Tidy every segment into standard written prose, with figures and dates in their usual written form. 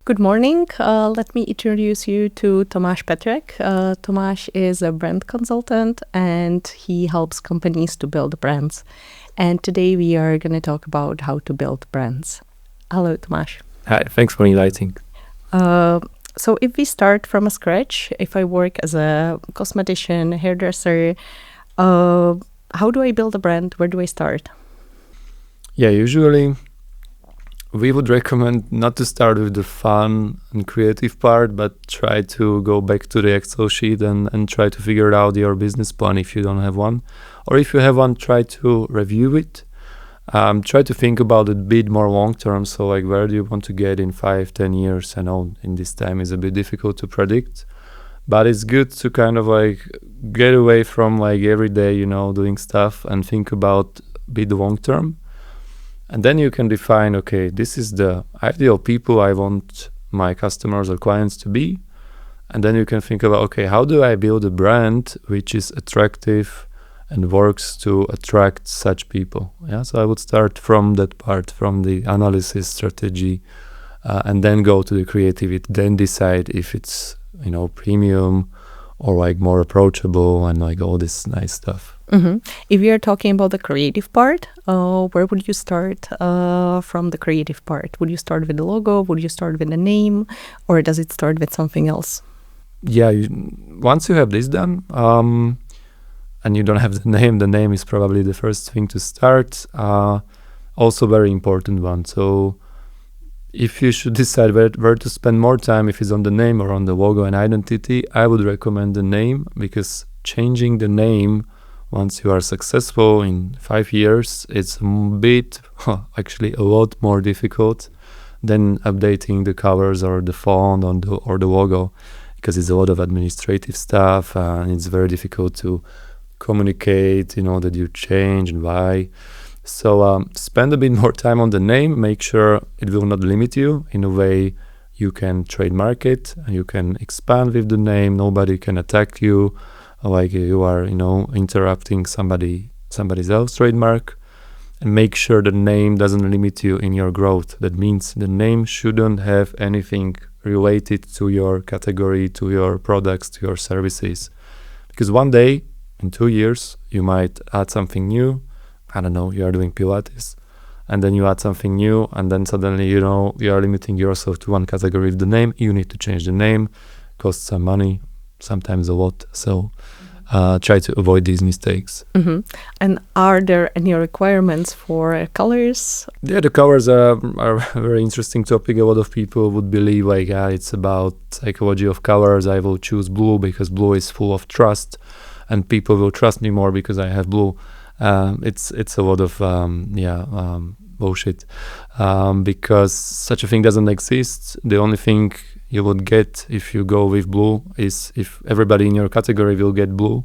Good morning. Let me introduce you to Tomas Petrek. Tomas is a brand consultant and he helps companies to build brands. And today we are going to talk about how to build brands. Hello, Tomas. Hi, thanks for inviting. So if we start from scratch, if I work as a cosmetician, hairdresser, how do I build a brand? Where do I start? Yeah, usually we would recommend not to start with the fun and creative part, but try to go back to the Excel sheet and try to figure out your business plan if you don't have one. Or if you have one, try to review it. Try to think about it a bit more long term. So like, where do you want to get in 5-10 years? I know in this time is a bit difficult to predict, but it's good to kind of like get away from like every day, doing stuff and think about a bit long term. And then you can define, okay, this is the ideal people I want my customers or clients to be. And then you can think about, okay, how do I build a brand which is attractive and works to attract such people? Yeah, so I would start from that part, from the analysis strategy, and then go to the creativity, then decide if it's, premium or like more approachable and like all this nice stuff. Mm-hmm. If we are talking about the creative part, where would you start from the creative part? Would you start with the logo? Would you start with the name? Or does it start with something else? Yeah, once you have this done, and you don't have the name is probably the first thing to start. Also very important one. So if you should decide where to spend more time, if it's on the name or on the logo and identity, I would recommend the name, because changing the name once you are successful in 5 years, it's actually a lot more difficult than updating the covers or the font or the logo, because it's a lot of administrative stuff and it's very difficult to communicate, that you change and why. So spend a bit more time on the name, make sure it will not limit you. In a way, you can trademark it and you can expand with the name. Nobody can attack you like you are, interrupting somebody else's trademark. And make sure the name doesn't limit you in your growth. That means the name shouldn't have anything related to your category, to your products, to your services. Because one day, in 2 years, you might add something new. I don't know, you are doing Pilates, and then you add something new, and then suddenly, you are limiting yourself to one category with the name. You need to change the name, costs some money, sometimes a lot. So try to avoid these mistakes. Mm-hmm. And are there any requirements for colors? Yeah, the colors are a very interesting topic. A lot of people would believe like it's about psychology of colors. I will choose blue because blue is full of trust, and people will trust me more because I have blue. It's a lot of bullshit, because such a thing doesn't exist. The only thing you would get if you go with blue is if everybody in your category will get blue,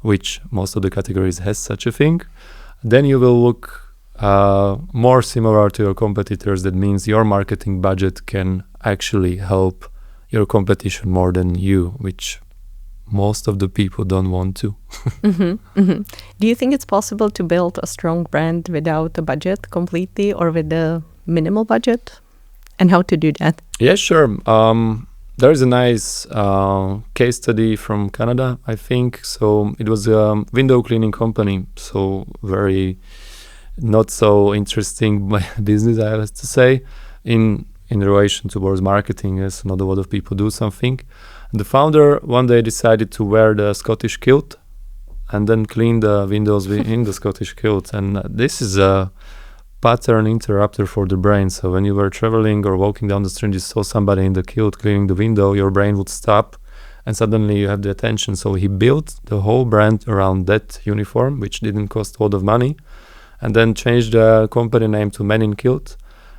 which most of the categories has such a thing. Then you will look more similar to your competitors. That means your marketing budget can actually help your competition more than you, which most of the people don't want to. Mm-hmm, mm-hmm. Do you think it's possible to build a strong brand without a budget completely, or with a minimal budget? And how to do that? Yeah, sure. There's a nice case study from Canada, I think. So it was a window cleaning company. So very not so interesting business, I have to say, in relation towards marketing, as not a lot of people do something. The founder one day decided to wear the Scottish kilt and then clean the windows in the Scottish kilt. And this is a pattern interrupter for the brain. So when you were traveling or walking down the street, you saw somebody in the kilt cleaning the window, your brain would stop and suddenly you have the attention. So he built the whole brand around that uniform, which didn't cost a lot of money, and then changed the company name to Men in Kilt.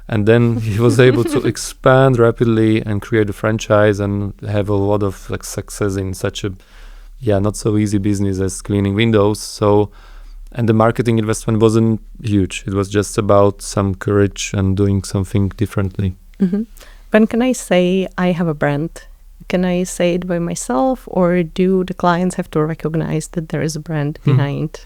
And then he was able to expand rapidly and create a franchise and have a lot of success in such a not so easy business as cleaning windows. So, and the marketing investment wasn't huge. It was just about some courage and doing something differently. Mm-hmm. When can I say I have a brand? Can I say it by myself, or do the clients have to recognize that there is a brand behind?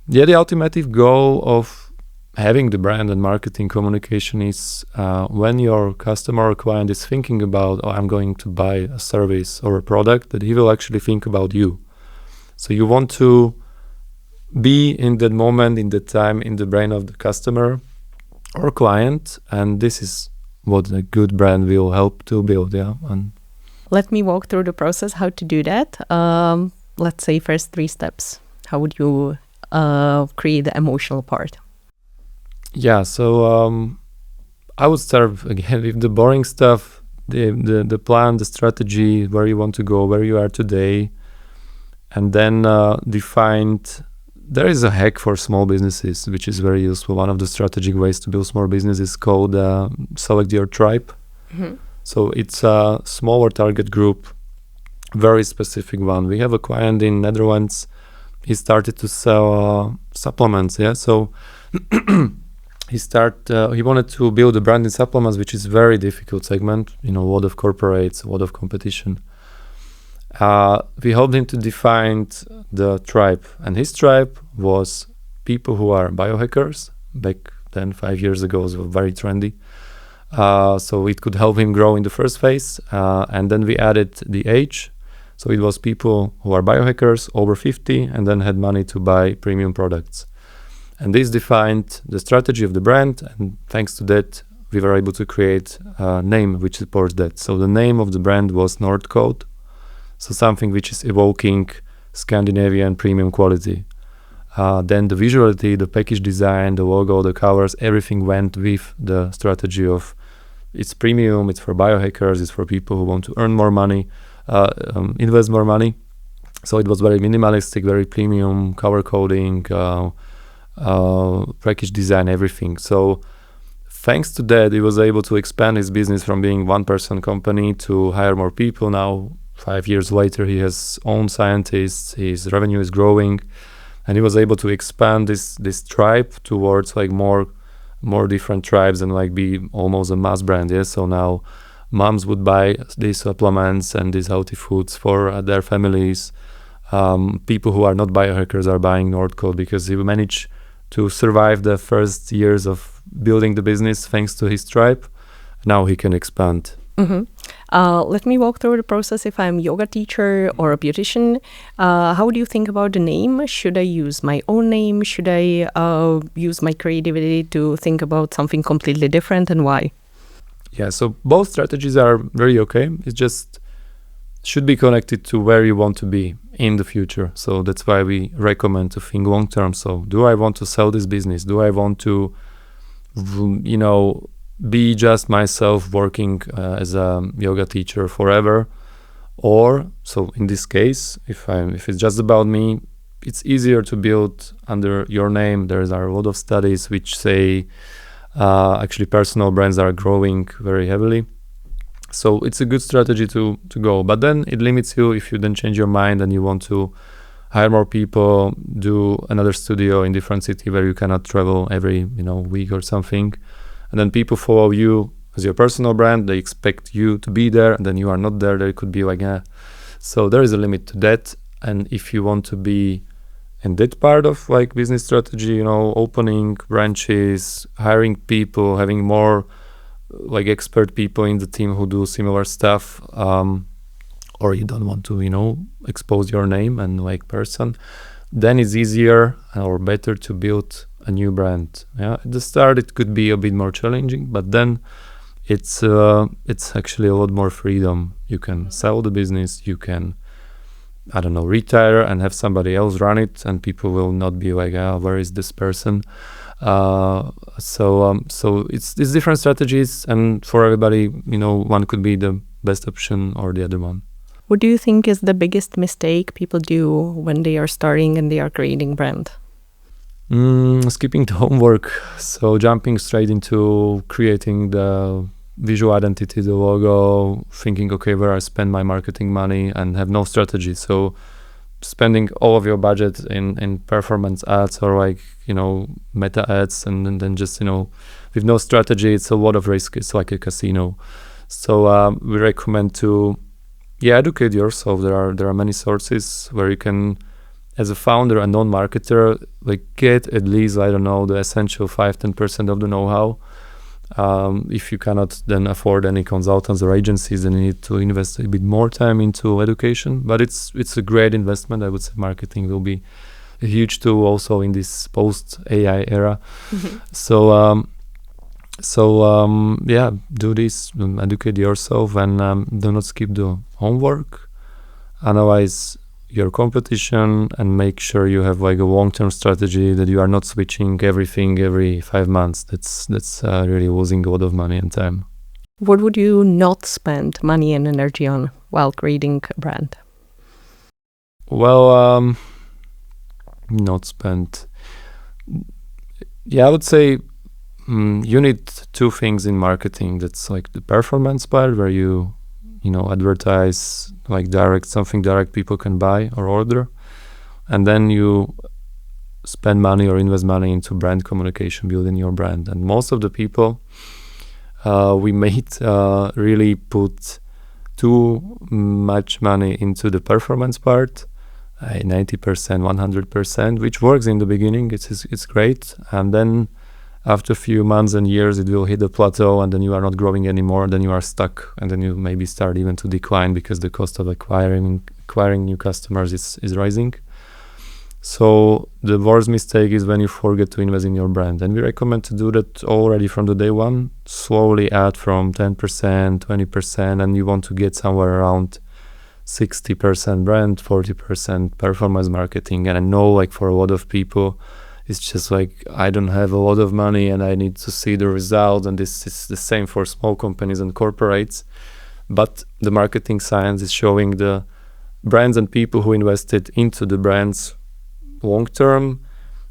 Yeah, the ultimate goal of having the brand and marketing communication is when your customer or client is thinking about, oh, I'm going to buy a service or a product, that he will actually think about you. So you want to be in that moment, in that time, in the brain of the customer or client, and this is what a good brand will help to build. And let me walk through the process how to do that. Let's say first 3 steps. How would you create the emotional part? So I would start again with the boring stuff, the plan, the strategy, where you want to go, where you are today, and then there is a hack for small businesses, which is very useful. One of the strategic ways to build small business is called select your tribe. Mm-hmm. So it's a smaller target group, very specific one. We have a client in Netherlands. He started to sell supplements. So he wanted to build a brand in supplements, which is very difficult segment. A lot of corporates, a lot of competition. We helped him to define the tribe, and his tribe was people who are biohackers. Back then, 5 years ago, it was very trendy. So it could help him grow in the first phase. And then we added the age. So it was people who are biohackers over 50 and then had money to buy premium products. And this defined the strategy of the brand. And thanks to that, we were able to create a name which supports that. So the name of the brand was Nordcode. So something which is evoking Scandinavian premium quality. Then the visuality, the package design, the logo, the colors, everything went with the strategy of it's premium, it's for biohackers, it's for people who want to earn more money, invest more money. So it was very minimalistic, very premium, color coding, package design, everything. So thanks to that, he was able to expand his business from being one-person company to hire more people. Now, 5 years later, he has own scientists, his revenue is growing, and he was able to expand this tribe towards like more different tribes and like be almost a mass brand. So now moms would buy these supplements and these healthy foods for their families. People who are not biohackers are buying Nordcode because he managed to survive the first years of building the business thanks to his tribe. Now he can expand. Mm-hmm. Let me walk through the process. If I'm a yoga teacher or a beautician, how do you think about the name? Should I use my own name? Should I use my creativity to think about something completely different, and why? So both strategies are very okay. It just should be connected to where you want to be in the future. So that's why we recommend to think long term. So do I want to sell this business? Do I want to, be just myself working as a yoga teacher forever? Or, so in this case, if it's just about me, it's easier to build under your name. There are a lot of studies which say actually personal brands are growing very heavily. So it's a good strategy to go. But then it limits you if you then change your mind and you want to hire more people, do another studio in different city where you cannot travel every week or something. And then people follow you as your personal brand. They expect you to be there, and then you are not there. They could be like, So there is a limit to that. And if you want to be in that part of like business strategy, opening branches, hiring people, having more like expert people in the team who do similar stuff, or you don't want to, expose your name and like person, then it's easier or better to build a new brand. At the start it could be a bit more challenging, but then it's actually a lot more freedom. You can sell the business, you can retire and have somebody else run it, and people will not be like, where is this person? So it's different strategies, and for everybody, one could be the best option or the other one. What do you think is the biggest mistake people do when they are starting and they are creating brand? Skipping the homework. So jumping straight into creating the visual identity, the logo, thinking, okay, where I spend my marketing money, and have no strategy. So spending all of your budget in performance ads or like, meta ads, and then just, with no strategy, it's a lot of risk. It's like a casino. So we recommend to educate yourself. There are many sources where you can as a founder and non-marketer, like get at least, I don't know, the essential 5-10% of the know-how. If you cannot then afford any consultants or agencies, then you need to invest a bit more time into education. But it's a great investment. I would say marketing will be a huge tool also in this post-AI era. Yeah, do this, educate yourself, and do not skip the homework. Analyze your competition and make sure you have like a long-term strategy, that you are not switching everything every 5 months. That's really losing a lot of money and time. What would you not spend money and energy on while creating a brand? Well, not spend. Yeah, I would say you need two things in marketing. That's like the performance part, where you advertise like something direct people can buy or order, and then you spend money or invest money into brand communication, building your brand. And most of the people we made really put too much money into the performance part, 90%, 100%, which works in the beginning. It's great, and then after a few months and years, it will hit a plateau, and then you are not growing anymore. Then you are stuck, and then you maybe start even to decline because the cost of acquiring new customers is rising. So the worst mistake is when you forget to invest in your brand, and we recommend to do that already from the day one. Slowly add from 10%, 20%, and you want to get somewhere around 60% brand, 40% performance marketing. And I know, like, for a lot of people, it's just like, I don't have a lot of money and I need to see the results. And this is the same for small companies and corporates. But the marketing science is showing the brands and people who invested into the brands long term.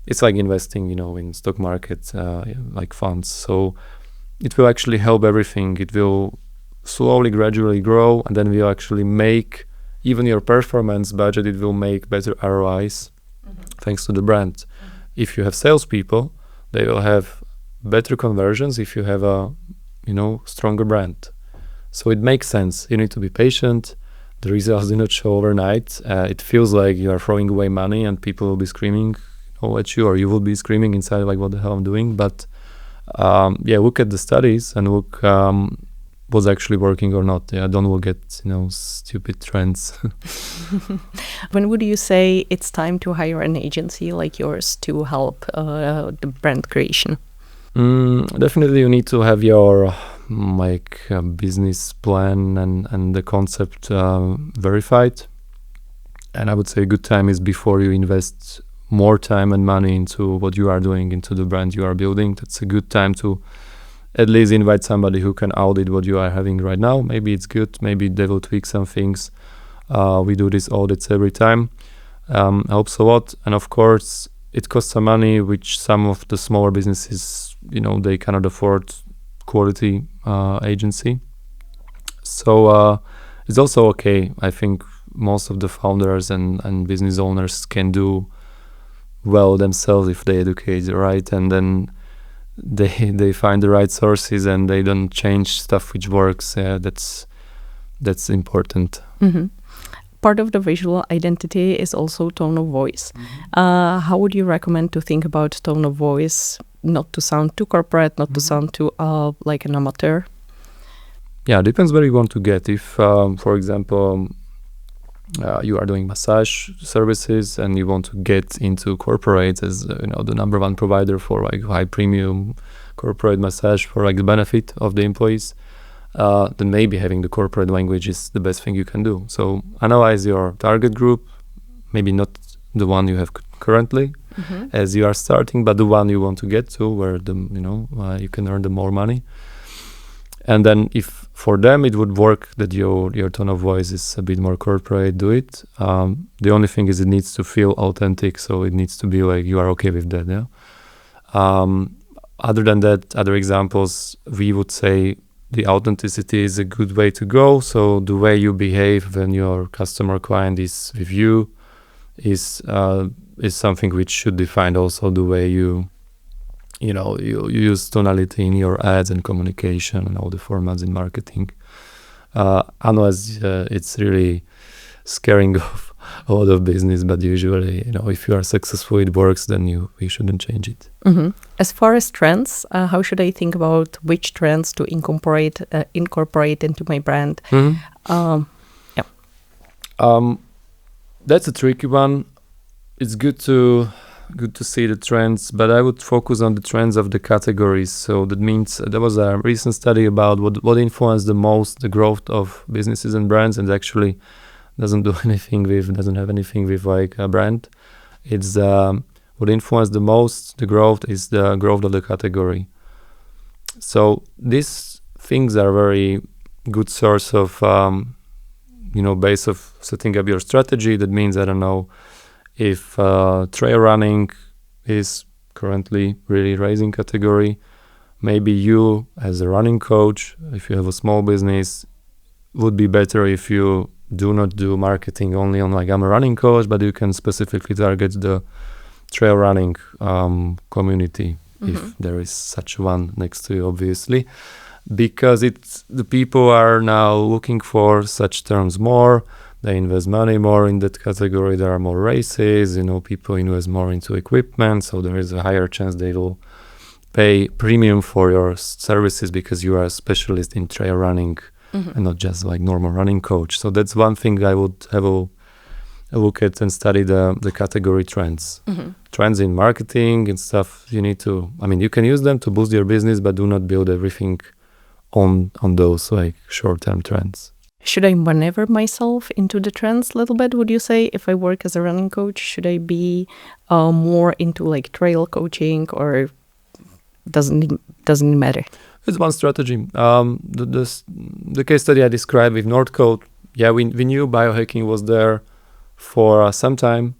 It's like investing, in stock market, like funds. So it will actually help everything. It will slowly, gradually grow, and then will actually make even your performance budget. It will make better ROIs thanks to the brand. If you have salespeople, they will have better conversions if you have a, stronger brand. So it makes sense. You need to be patient. The results do not show overnight. It feels like you are throwing away money and people will be screaming at you, or you will be screaming inside like, what the hell I'm doing. But look at the studies and look what's actually working or not. Don't look at stupid trends. When would you say it's time to hire an agency like yours to help the brand creation? Definitely you need to have your business plan and the concept verified. And I would say a good time is before you invest more time and money into what you are doing, into the brand you are building. That's a good time to at least invite somebody who can audit what you are having right now. Maybe it's good, maybe they will tweak some things. We do these audits every time. Helps a lot. And of course, it costs some money, which some of the smaller businesses, they cannot afford quality agency. So it's also okay. I think most of the founders and business owners can do well themselves if they educate right, and then they find the right sources and they don't change stuff which works. That's important. Mm-hmm. Part of the visual identity is also tone of voice. How would you recommend to think about tone of voice, not to sound too corporate, not to sound too like an amateur? Yeah, depends where you want to get. If, for example, you are doing massage services and you want to get into corporates as the number one provider for like high premium corporate massage for like the benefit of the employees, then maybe having the corporate language is the best thing you can do. So analyze your target group, maybe not the one you have currently as you are starting, but the one you want to get to, where you can earn the more money. And then if for them it would work that your tone of voice is a bit more corporate, do it. The only thing is it needs to feel authentic, so it needs to be like you are okay with that. Yeah. Other than that, other examples, we would say the authenticity is a good way to go. So the way you behave when your customer client is with you is something which should define also the way you use tonality in your ads and communication and all the formats in marketing. Otherwise, it's really scaring off a lot of business, but usually, if you are successful, it works, then you shouldn't change it. As far as trends, how should I think about which trends to incorporate into my brand? That's a tricky one. It's good to see the trends, but I would focus on the trends of the categories. So that means there was a recent study about what influenced the most the growth of businesses and brands, and actually doesn't have anything with like a brand. It's what influenced the most the growth is the growth of the category. So these things are very good source of base of setting up your strategy. That means, I don't know, if trail running is currently really rising category, maybe you as a running coach, if you have a small business, would be better if you do not do marketing only on like I'm a running coach, but you can specifically target the trail running community, if there is such one next to you, obviously. Because the people are now looking for such terms more. They invest money more in that category. There are more races, people invest more into equipment, so there is a higher chance they will pay premium for your services because you are a specialist in trail running and not just like normal running coach. So that's one thing I would have a look at and study the category trends. Trends in marketing and stuff. You can use them to boost your business, but do not build everything on those like short-term trends. Should I maneuver myself into the trends a little bit, would you say? If I work as a running coach, should I be more into like trail coaching, or doesn't matter? It's one strategy. The case study I described with Nordcoat, we knew biohacking was there for some time,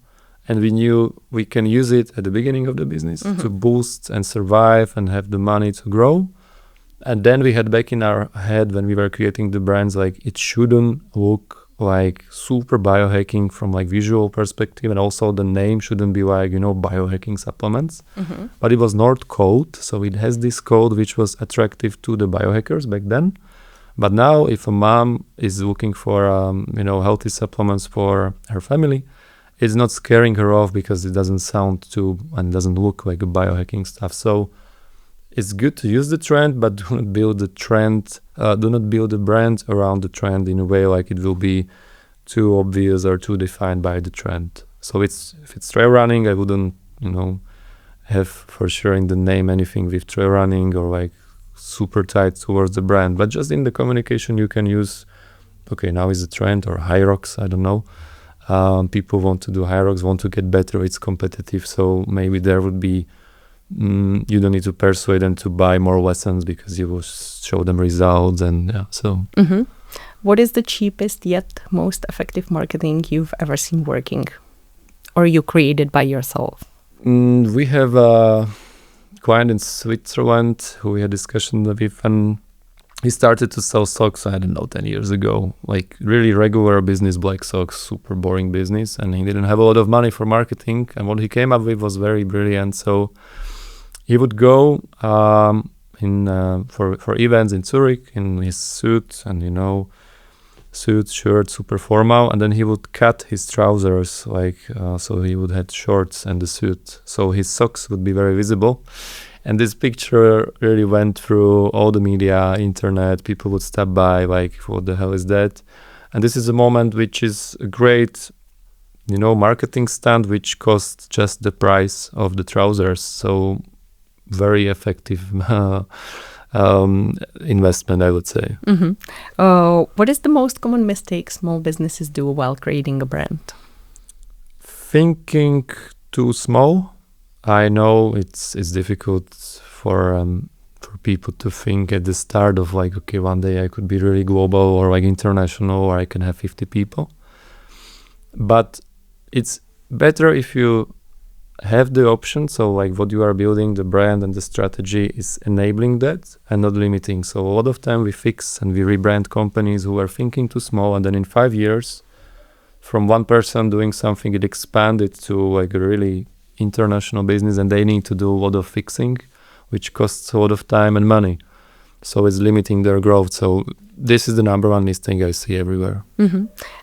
and we knew we can use it at the beginning of the business to boost and survive and have the money to grow. And then we had back in our head when we were creating the brands, like it shouldn't look like super biohacking from like visual perspective, and also the name shouldn't be like biohacking supplements. But it was Nordcoat, so it has this code which was attractive to the biohackers back then. But now if a mom is looking for healthy supplements for her family, it's not scaring her off because it doesn't sound too and doesn't look like a biohacking stuff. So it's good to use the trend, but do not build the trend. Do not build a brand around the trend in a way like it will be too obvious or too defined by the trend. So if it's trail running, I wouldn't, have for sure in the name anything with trail running or like super tight towards the brand. But just in the communication, you can use, okay, now is a trend, or high rocks. I don't know. People want to do high rocks, want to get better. It's competitive, so maybe there would be. You don't need to persuade them to buy more lessons because you will show them results, and What is the cheapest yet most effective marketing you've ever seen working, or you created by yourself? We have a client in Switzerland who we had discussion with, and he started to sell socks, 10 years ago, like really regular business, black socks, super boring business, and he didn't have a lot of money for marketing, and what he came up with was very brilliant. So he would go for events in Zurich in his suit and suit, shirt, super formal, and then he would cut his trousers so he would have shorts and the suit, so his socks would be very visible. And this picture really went through all the media, internet. People would stop by like, what the hell is that? And this is a moment which is a great marketing stunt which costs just the price of the trousers. So very effective investment, I would say. What is the most common mistake small businesses do while creating a brand? Thinking too small. I know it's difficult for people to think at the start of like, okay, one day I could be really global or like international, or I can have 50 people. But it's better if you have the option. So like what you are building, the brand and the strategy is enabling that and not limiting. So a lot of time we fix and we rebrand companies who are thinking too small, and then in 5 years from one person doing something, it expanded to like a really international business, and they need to do a lot of fixing, which costs a lot of time and money. so it's limiting their growth. So this is the number one mistake I see everywhere.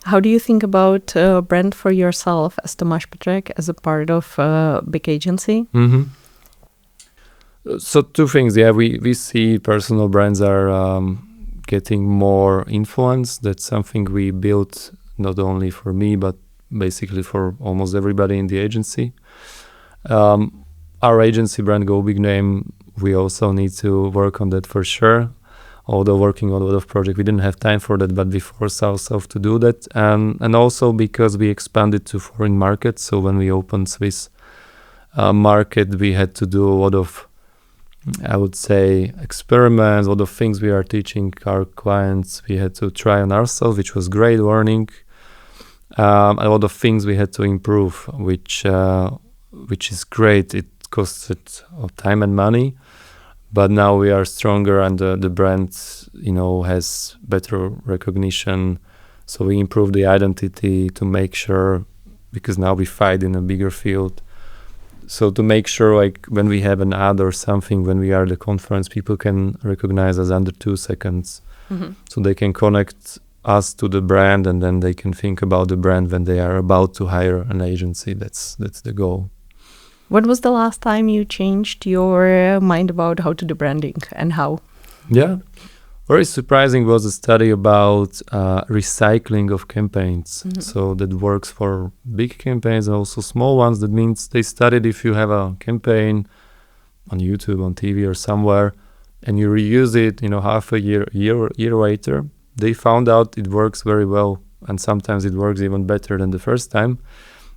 How do you think about brand for yourself as Tomas Petrek, as a part of a big agency? So two things. Yeah, we see personal brands are getting more influence. That's something we built not only for me, but basically for almost everybody in the agency. Our agency brand GoBIGNAME, we also need to work on that for sure. Although working on a lot of projects, we didn't have time for that, but we forced ourselves to do that. And also because we expanded to foreign markets. So when we opened Swiss market, we had to do a lot of, I would say, experiments, a lot of things we are teaching our clients. We had to try on ourselves, which was great learning. A lot of things we had to improve, which is great. It costed time and money, but now we are stronger, and the brand, has better recognition. So we improve the identity to make sure, because now we fight in a bigger field. So to make sure, like when we have an ad or something, when we are at the conference, people can recognize us under 2 seconds. So they can connect us to the brand, and then they can think about the brand when they are about to hire an agency. That's the goal. When was the last time you changed your mind about how to do branding and how? Yeah. Very surprising was a study about recycling of campaigns. So that works for big campaigns and also small ones. That means they studied if you have a campaign on YouTube, on TV or somewhere, and you reuse it, half a year later, they found out it works very well. And sometimes it works even better than the first time.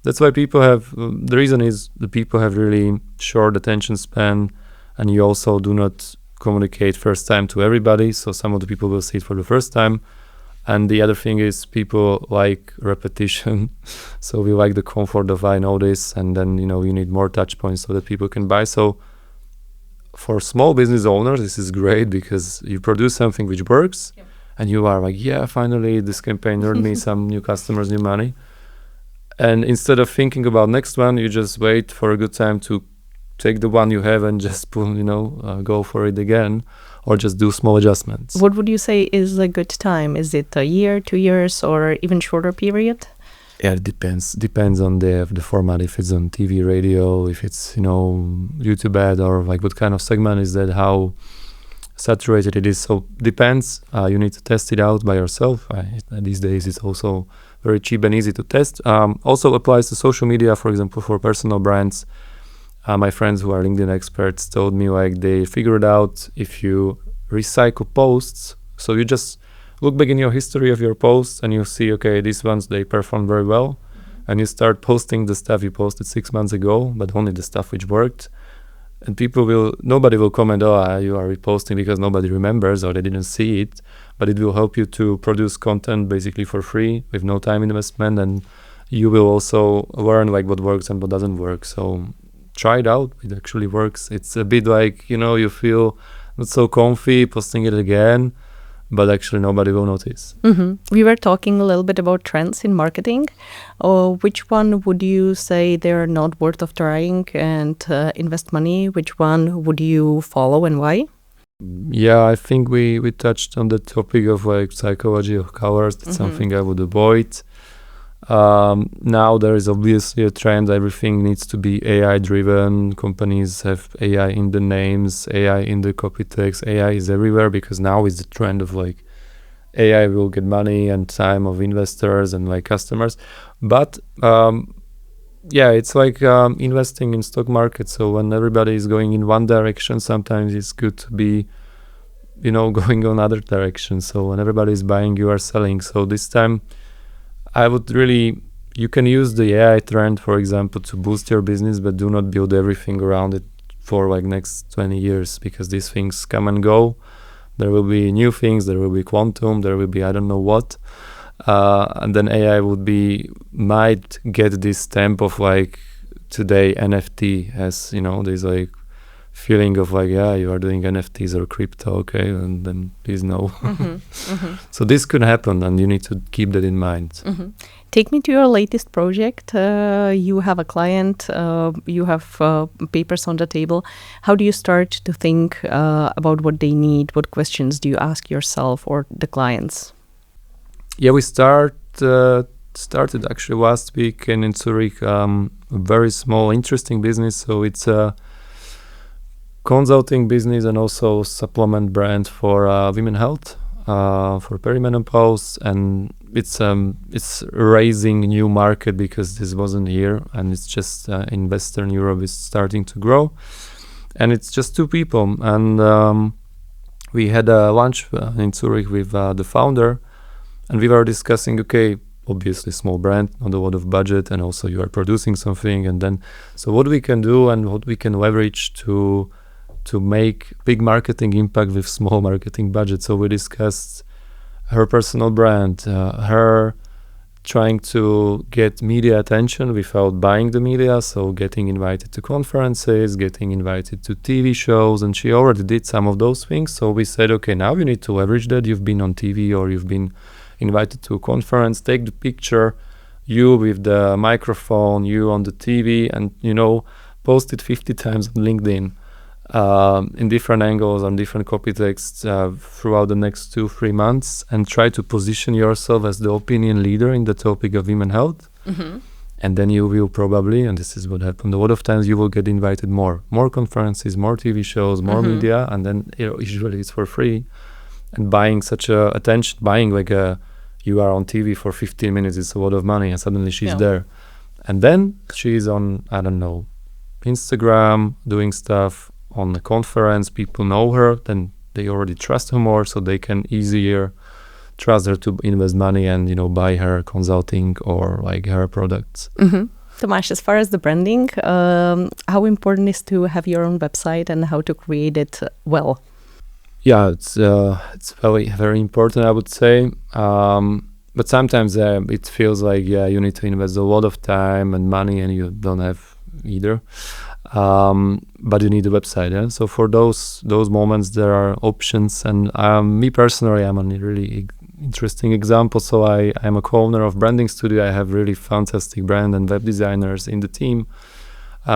That's why people have, the reason is the people have really short attention span, and you also do not communicate first time to everybody. So some of the people will see it for the first time. And the other thing is people like repetition. So we like the comfort of I know this, and then, you need more touch points so that people can buy. So for small business owners, this is great because you produce something which works and you are like, yeah, finally this campaign earned me some new customers, new money. And instead of thinking about next one, you just wait for a good time to take the one you have and just go for it again, or just do small adjustments. What would you say is a good time? Is it a year, 2 years, or even shorter period? Yeah, it depends on the format. If it's on TV, radio, if it's YouTube ad, or like what kind of segment is that, how saturated it is. So depends. You need to test it out by yourself. These days it's also very cheap and easy to test. Also applies to social media, for example, for personal brands. My friends who are LinkedIn experts told me like they figured out if you recycle posts, so you just look back in your history of your posts and you see, okay, these ones, they perform very well. And you start posting the stuff you posted 6 months ago, but only the stuff which worked. And nobody will comment, you are reposting because nobody remembers or they didn't see it. But it will help you to produce content basically for free with no time investment. And you will also learn like what works and what doesn't work. So try it out. It actually works. It's a bit like, you feel not so comfy posting it again, but actually nobody will notice. We were talking a little bit about trends in marketing. Which one would you say they're not worth of trying and invest money? Which one would you follow and why? Yeah, I think we touched on the topic of like psychology of colors. That's something I would avoid. Now there is obviously a trend. Everything needs to be AI driven. Companies have AI in the names, AI in the copy text. AI is everywhere because now is the trend of like AI will get money and time of investors and like customers. But it's like investing in stock market. So when everybody is going in one direction, sometimes it's good to be, going on other direction. So when everybody is buying, you are selling. So this time, I would you can use the AI trend, for example, to boost your business, but do not build everything around it for like next 20 years because these things come and go. There will be new things, there will be quantum, there will be I don't know what. And then AI might get this stamp of like today NFT has, these like feeling of like, yeah, you are doing NFTs or crypto, okay, and then please no. So this could happen, and you need to keep that in mind. Take me to your latest project. You have a client, you have papers on the table. How do you start to think about what they need? What questions do you ask yourself or the clients? Yeah, we started actually last week in Zurich, a very small, interesting business. So it's a consulting business and also supplement brand for women health, for perimenopause, and it's raising new market because this wasn't here, and it's just in Western Europe is starting to grow, and it's just two people, and we had a lunch in Zurich with the founder, and we were discussing, okay, obviously small brand, not a lot of budget, and also you are producing something, and then so what we can do and what we can leverage to make big marketing impact with small marketing budget. So we discussed her personal brand, her trying to get media attention without buying the media, so getting invited to conferences, getting invited to TV shows, and she already did some of those things. So we said, okay, now you need to leverage that. You've been on TV or you've been invited to a conference, take the picture, you with the microphone, you on the TV, and post it 50 times on LinkedIn in different angles, on different copy texts throughout the next 2-3 months, and try to position yourself as the opinion leader in the topic of women health. And then you will probably, and this is what happened a lot of times, you will get invited more conferences, more TV shows, more media, and then usually it's for free. And buying such a attention, buying like you are on TV for 15 minutes, it's a lot of money, and suddenly she's there. And then she's on, I don't know, Instagram, doing stuff, on a conference, people know her, then they already trust her more, so they can easier trust her to invest money and buy her consulting or like her products. Tomas, as far as the branding, how important is to have your own website and how to create it well? Yeah, it's very, very important, I would say. But sometimes it feels like, you need to invest a lot of time and money, and you don't have either. But you need a website. Yeah? So for those moments, there are options. And me personally, I'm a really interesting example. So I'm a co-owner of branding studio. I have really fantastic brand and web designers in the team,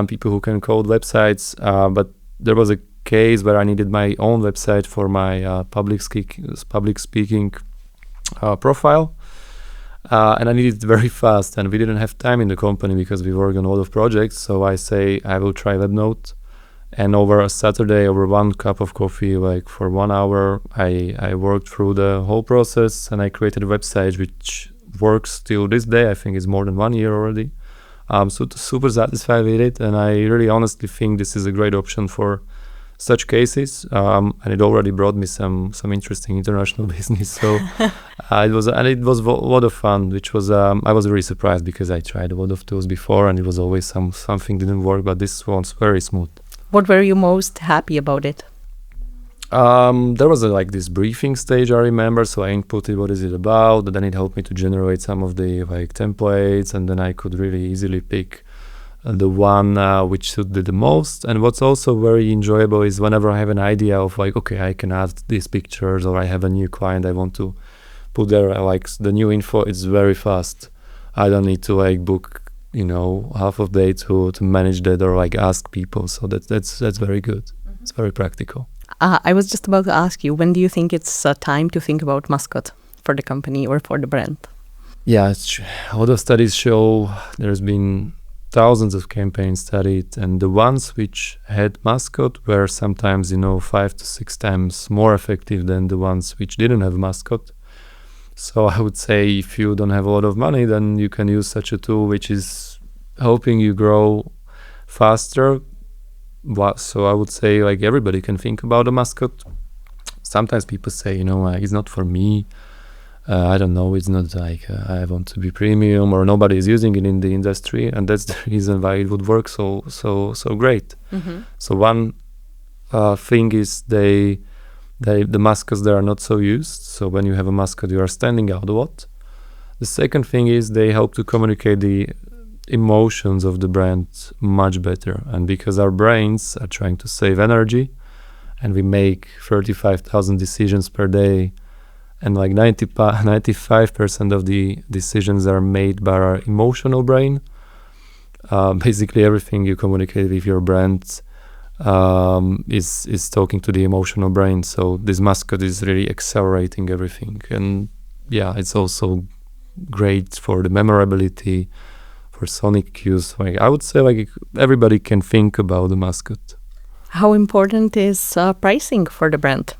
people who can code websites. But there was a case where I needed my own website for my public speaking profile. And I needed it very fast, and we didn't have time in the company because we work on a lot of projects. So I say I will try Webnode, and over a Saturday, over one cup of coffee, like for 1 hour, I worked through the whole process, and I created a website which works till this day. I think it's more than 1 year already. So super satisfied with it, and I really honestly think this is a great option for such cases, and it already brought me some interesting international business. So it was a lot of fun, which was I was really surprised because I tried a lot of tools before, and it was always something didn't work, but this one's very smooth. What were you most happy about it? There was this briefing stage, I remember. So I inputted what is it about, and then it helped me to generate some of the templates, and then I could really easily pick the one which suited the most. And what's also very enjoyable is whenever I have an idea of okay, I can add these pictures, or I have a new client I want to put there the new info, it's very fast. I don't need to book half of the day to manage that or ask people. So that's very good. It's very practical. I was just about to ask you, when do you think it's time to think about mascot for the company or for the brand? Yeah, a lot of studies show there's been thousands of campaigns studied, and the ones which had mascot were sometimes 5 to 6 times more effective than the ones which didn't have mascot. So I would say if you don't have a lot of money, then you can use such a tool which is helping you grow faster. So I would say everybody can think about a mascot. Sometimes people say it's not for me. I don't know, it's not I want to be premium, or nobody is using it in the industry, and that's the reason why it would work so great. So one thing is the mascots, they are not so used. So when you have a mascot, you are standing out a lot. The second thing is they help to communicate the emotions of the brand much better. And because our brains are trying to save energy, and we make 35,000 decisions per day, and like 95% of the decisions are made by our emotional brain. Basically, everything you communicate with your brand is talking to the emotional brain. So this mascot is really accelerating everything. And yeah, it's also great for the memorability, for sonic cues. Like I would say, like everybody can think about the mascot. How important is pricing for the brand?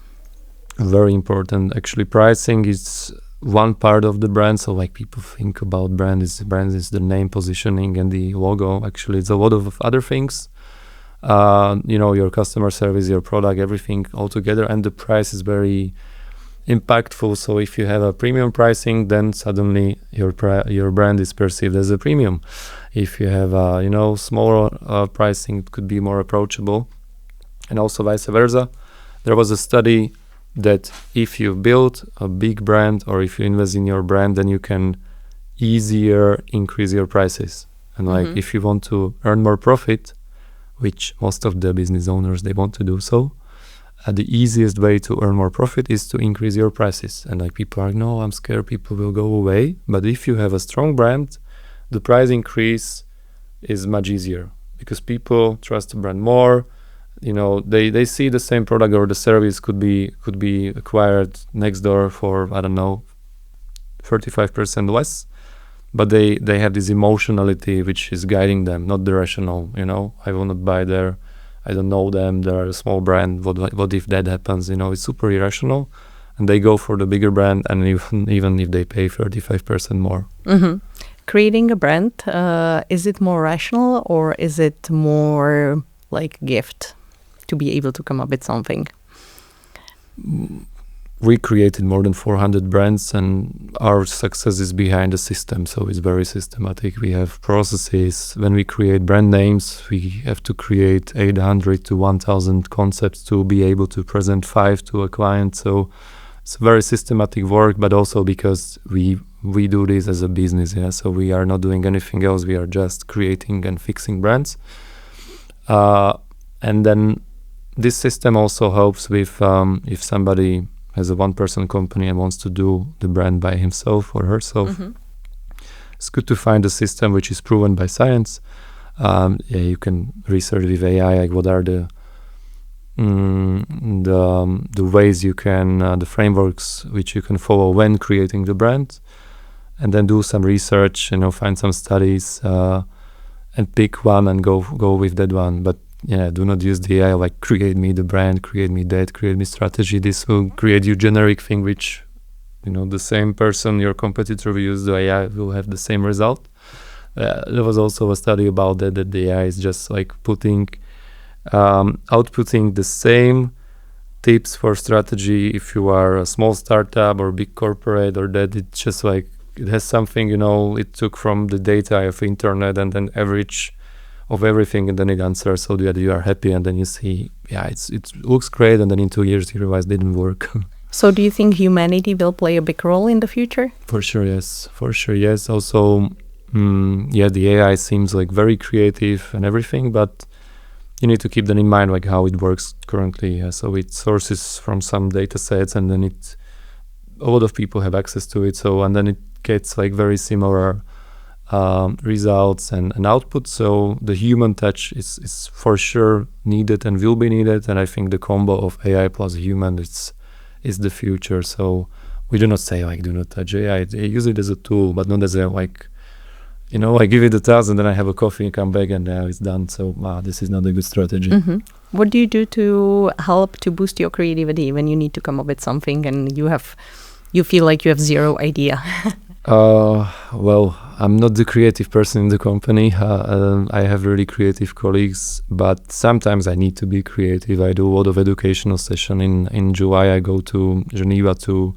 Very important. Actually, pricing is one part of the brand. So like people think about brand is the name, positioning, and the logo. Actually, it's a lot of other things. Your customer service, your product, everything all together, and the price is very impactful. So if you have a premium pricing, then suddenly your brand is perceived as a premium. If you have smaller pricing, it could be more approachable, and also vice versa. There was a study that if you build a big brand or if you invest in your brand, then you can easier increase your prices. And like if you want to earn more profit, which most of the business owners, they want to do so, the easiest way to earn more profit is to increase your prices. And like people are, no, I'm scared people will go away. But if you have a strong brand, the price increase is much easier because people trust the brand more. They see the same product or the service could be acquired next door for, I don't know, 35% less. But they have this emotionality which is guiding them, not the rational. I will not buy there. I don't know them. They're a small brand. What if that happens? It's super irrational, and they go for the bigger brand, and even if they pay 35% more. Creating a brand, is it more rational or is it more like gift to be able to come up with something? We created more than 400 brands, and our success is behind the system. So it's very systematic. We have processes. When we create brand names, we have to create 800 to 1,000 concepts to be able to present 5 to a client. So it's very systematic work, but also because we do this as a business. Yeah. So we are not doing anything else. We are just creating and fixing brands. And then this system also helps with if somebody has a one-person company and wants to do the brand by himself or herself. It's good to find a system which is proven by science. You can research with AI, like what are the ways you can, the frameworks which you can follow when creating the brand, and then do some research, find some studies, and pick one and go with that one. But do not use the AI like create me the brand, create me that, create me strategy. This will create you generic thing which, the same person, your competitor will use the AI will have the same result. There was also a study about that the AI is just like outputting the same tips for strategy if you are a small startup or big corporate, or that it's just like it has something, it took from the data of internet and then average of everything, and then it answers so that you are happy, and then you see, it looks great, and then in 2 years you realize it didn't work. So do you think humanity will play a big role in the future? For sure, yes. Also, the AI seems like very creative and everything, but you need to keep that in mind, like how it works currently. Yeah. So it sources from some data sets, and then a lot of people have access to it. So, and then it gets like very similar results and output. So the human touch is for sure needed and will be needed. And I think the combo of AI plus human is the future. So we do not say like do not touch AI. I use it as a tool, but not as a like, I give it 1,000 and then I have a coffee and come back and now it's done. So this is not a good strategy. What do you do to help to boost your creativity when you need to come up with something and you feel like you have zero idea? Well, I'm not the creative person in the company. I have really creative colleagues, but sometimes I need to be creative. I do a lot of educational session. In July, I go to Geneva to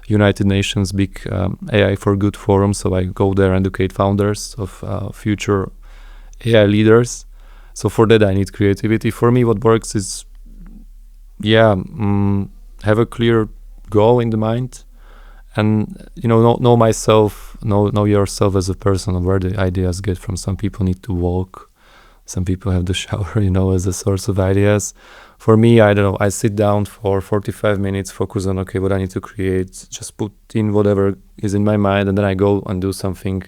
United Nations big AI for Good forum. So I go there and educate founders of future AI leaders. So for that, I need creativity. For me, what works is, have a clear goal in the mind, and know myself, know yourself as a person, where the ideas get from. Some people need to walk, some people have the shower, as a source of ideas. For me, I don't know, I sit down for 45 minutes, focus on, okay, what I need to create, just put in whatever is in my mind, and then I go and do something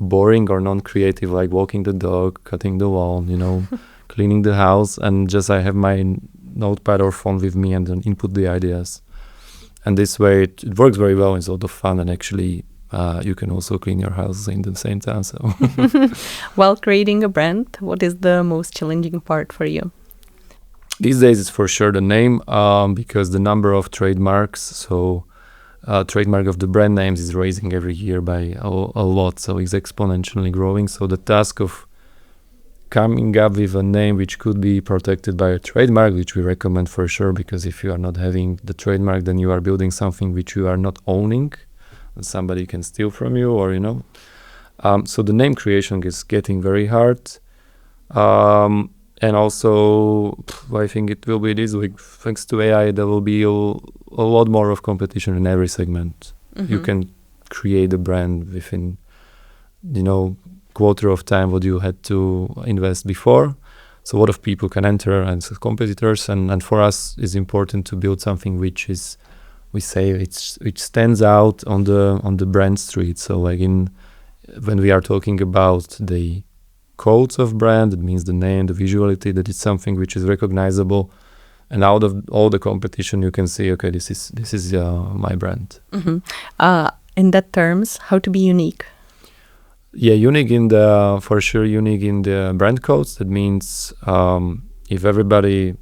boring or non-creative, like walking the dog, cutting the lawn, cleaning the house, and just I have my notepad or phone with me and then input the ideas. And this way it works very well. It's a lot of fun, and actually you can also clean your house in the same time. So, while creating a brand, what is the most challenging part for you? These days it's for sure the name, because the number of trademarks, so trademark of the brand names is rising every year by a lot, so it's exponentially growing. So the task of coming up with a name which could be protected by a trademark, which we recommend for sure, because if you are not having the trademark, then you are building something which you are not owning, and somebody can steal from you, or so the name creation is getting very hard. And also, I think it will be this week, thanks to AI, there will be a lot more of competition in every segment. Mm-hmm. You can create a brand within, quarter of time what you had to invest before. So a lot of people can enter as competitors, and for us it's important to build something which is, which stands out on the brand street. So like when we are talking about the codes of brand, it means the name, the visuality, that it's something which is recognizable, and out of all the competition you can see, okay, this is my brand. Mm-hmm. In that terms, how to be unique? Yeah, unique for sure unique in the brand codes. That means if everybody,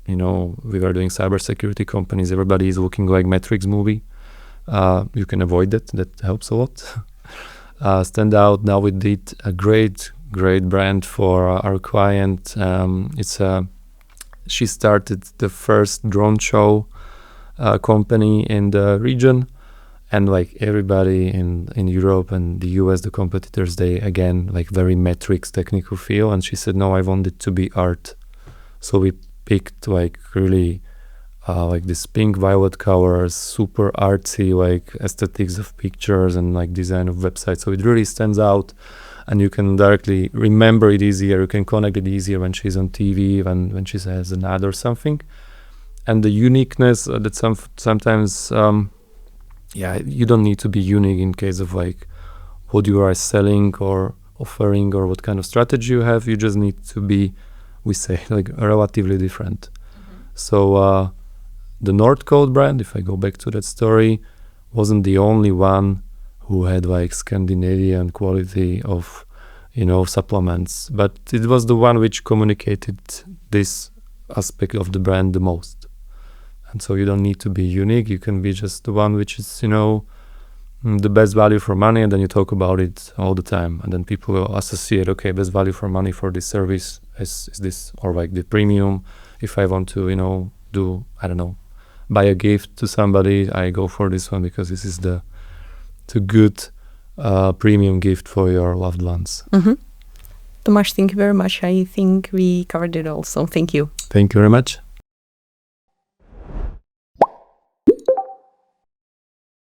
we are doing cybersecurity companies, everybody is looking like Matrix movie, you can avoid that helps a lot. Stand out. Now we did a great brand for our client. She started the first drone show company in the region, and like everybody in Europe and the US, the competitors, they again like very Matrix technical feel, and she said, no, I want it to be art. So we picked like really like this pink violet colors, super artsy like aesthetics of pictures and like design of websites, so it really stands out. And you can directly remember it easier, you can connect it easier when she's on TV, when she has an ad or something. And the uniqueness that sometimes, you don't need to be unique in case of like what you are selling or offering or what kind of strategy you have. You just need to be, we say, like relatively different. Mm-hmm. So the North Code brand, if I go back to that story, wasn't the only one who had like Scandinavian quality of, supplements, but it was the one which communicated this aspect of the brand the most. And so you don't need to be unique, you can be just the one which is, the best value for money, and then you talk about it all the time, and then people will associate, okay, best value for money for this service is this, or like the premium. If I want to, buy a gift to somebody, I go for this one because this is the good premium gift for your loved ones. Mm-hmm. Tomas, thank you very much. I think we covered it all, so thank you. Thank you very much.